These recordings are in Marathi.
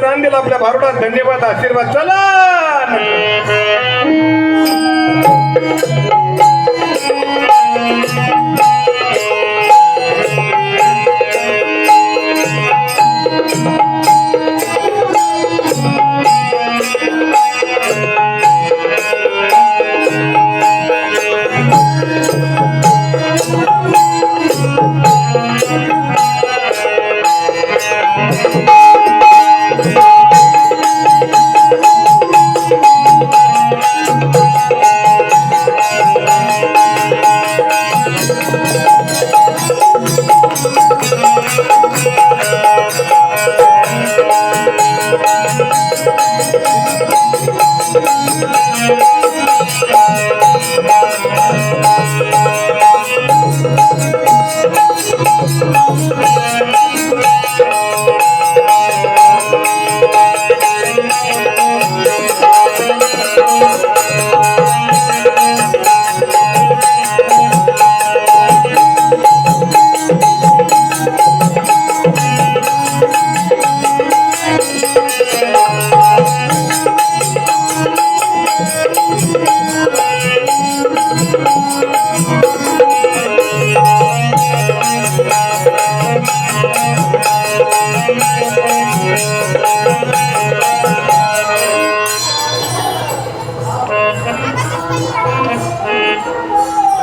दान दिलं आपल्या भारुडात. धन्यवाद, आशीर्वाद. चला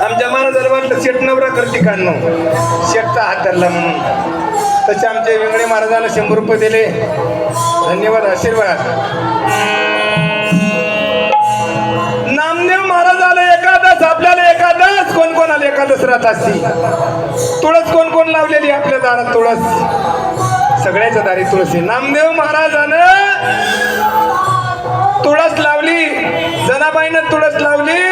आमच्या महाराजाला वाटलं शेट नवरा करते काढणं, शेटचा हात धरला म्हणून. तसे आमचे वेगळे महाराजाला 100 रुपये दिले. धन्यवाद, आशीर्वाद. नामदेव महाराजाला एकादश, आपल्याला एकादश. कोण कोणाला एकादश राहत असती? तुळस कोण कोण लावलेली आपल्या दारात? तुळस सगळ्याच्या दारी तुळशी. नामदेव महाराजानं तुळस लावली, जनाबाईनं तुळस लावली.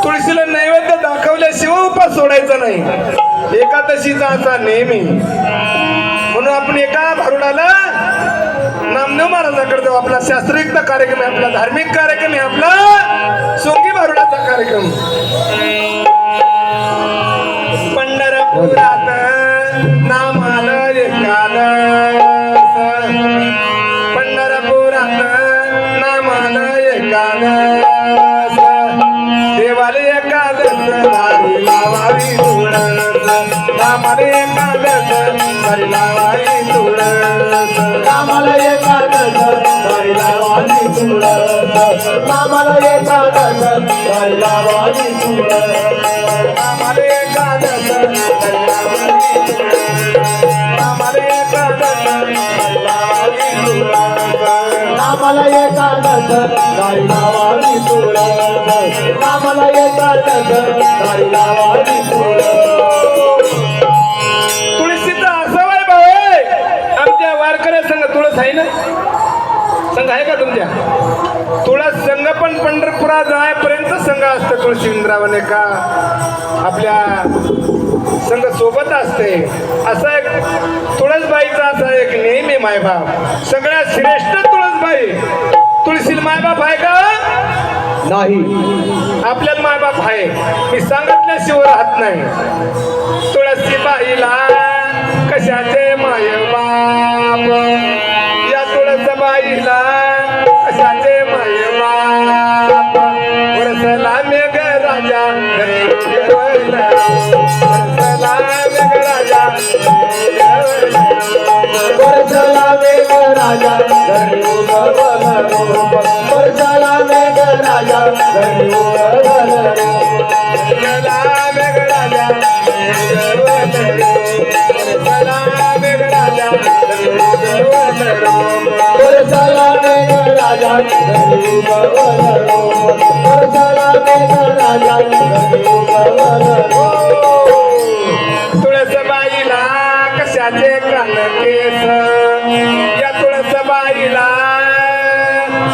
तुळशीला नैवेद्य दाखवल्याशिवाय उपास सोडायचा नाही, एकादशीचा असा नेहमी. म्हणून आपण एका भारुडाला नामदेव महाराजाकडे जाऊ. आपला शास्त्रयुक्त कार्यक्रम आहे, आपला धार्मिक कार्यक्रम आहे, आपला सोंगी भारुडाचा कार्यक्रम. पंढरपुरात नामाला एकादश, पंढरपुरात नामाला एकादश. देवाला एकादश हरी लावावी तुळस, नामाला एकादश हरी लावावी तुळस. नामाला एकादश हरी लावावी तुळस, नामाला एकादश हरी लावावी तुळस. नामाला एकादश हरी लावावी तुळस, नामाला एकादश हरी लावावी तुळस. नामाला एकादश हरी लावावी तुळस, नामाला एकादश हरी लावावी तुळस. तुळशीचा असा वय भाऊ आहे. आमच्या वारकऱ्या संघ तुळस आहे ना? संघ आहे का तुमच्या? तुळस संघ पण पंढरपुरात जायपर्यंत संघ असतं. तुळशी वृंदावन का आपल्या संघ सोबत असते. असा एक तुळसबाईचा असा एक नेहमी मायबाप. सगळ्यात श्रेष्ठ तुळसबाई. तुळशीला मायबाप आहे का? नाही. आपल्यात मायबाप आहे, मी सांगितल्याशिवाय राहत नाही. तुळशीबाईला कशाचे मायबाप, या तुळसबाईला कशाचे मायबाप. वरसला मेघ राजा वरसला मेघ राजा, वरसला मेघ राजा धनी उगवल रूप, वरसला मेघ राजा धनी उगवल रूप. वरसला मेघ राजा उगवल रूप, वरसला मेघ राजा उगवल रूप. वरसला मेघ राजा धनी उगवल रूप, वरसला मेघ राजा धनी उगवल रूप. तुळसबाईला कशाचे कान केस, या तुळसबाईला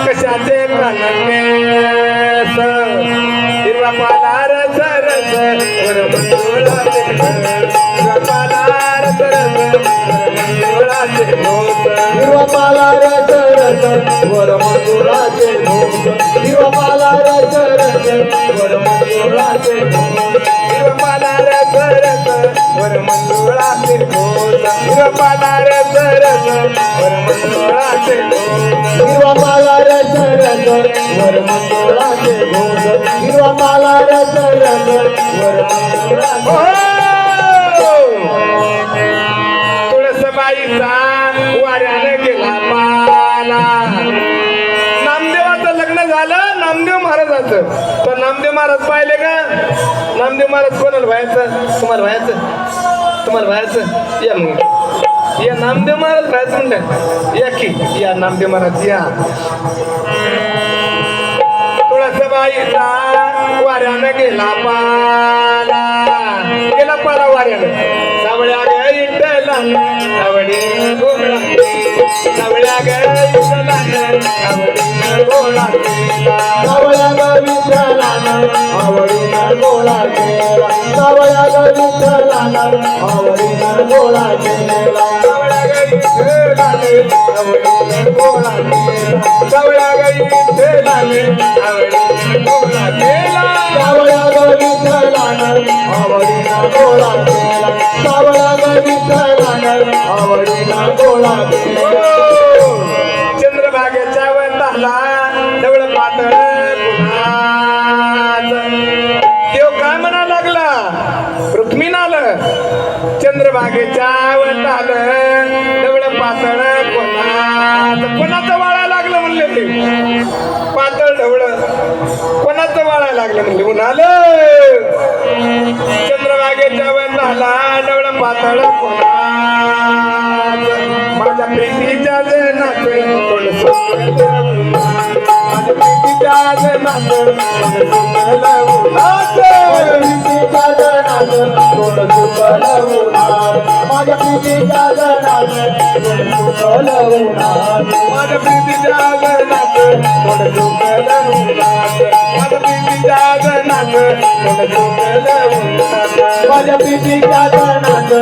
कशाचे कान केस. हिरवा पाला रस रस वर मंजुळाचे घोस, हिरवा पाला रस रस वर मंजुळाचे घोस. हिरवा पाला रस रस वर मंजुळाचे घोस, हिरवा पाला रस रस वर मंजुळाचे घोस. हिरवा पाला रस रस वर मंजुळाचे घोस, हिरवा पाला रस रस वर मंजुळाचे वाऱ्याने गेला पाला. नामदेवाचं लग्न झालं नामदेव महाराजाचं. तर नामदेव महाराज पाहिले का? नामदेव महाराज कोणाला व्हायचं? तुम्हाला व्हायचं या मग या नामदेव महाराज व्हायचं म्हणतात. या की या नामदेव महाराज या. तुळसबाईचा वाऱ्यानं गेला पाला. गेला पाला वाऱ्यानं. सावळ्या ग विठ्ठला आवडी गोळा. सावळ्या ग विठ्ठला आवडी गोळा. सावळ्या ग विठ्ठलानं आवडीनं गोळा केला. सावळ्या ग विठ्ठलानं आवडीनं गोळा केला. सावळ्या ग विठ्ठलाने आवडीनं गोळा केला. सावळ्या ग विठ्ठलाने आवडीनं गोळा केला. सावळ्या ग विठ्ठलानं आवडीनं गोळा केला. सावळ्या ग विठ्ठलानं आवडीनं गोळा केला. चंद्रभागेच्या वंताला डवळ पातळ गुणाचं. देव काय म्हणा लागला? रुक्मिणाला चंद्रभागेच्या वंताला डवळ पातळ कोणाचं. कोणाचं वाळा लागलं म्हणले ते. पातळ ढवळ कोणाचं वाळा लागलं म्हणले. उन्हालं चंद्रभागेच्या वंताला डवळ पातळ कोणाचं. माझ्या प्रीतीच्या जनात थोडं माझ्या प्रीतीच्या जनात माझ्या प्रीतीच्या जनात माझ्या प्रीतीच्या जनात थोडं झुकलं उन्हात. माझ्या प्रीतीच्या जनात थोडं झुकलं उन्हात. माझ्या प्रीतीच्या जनात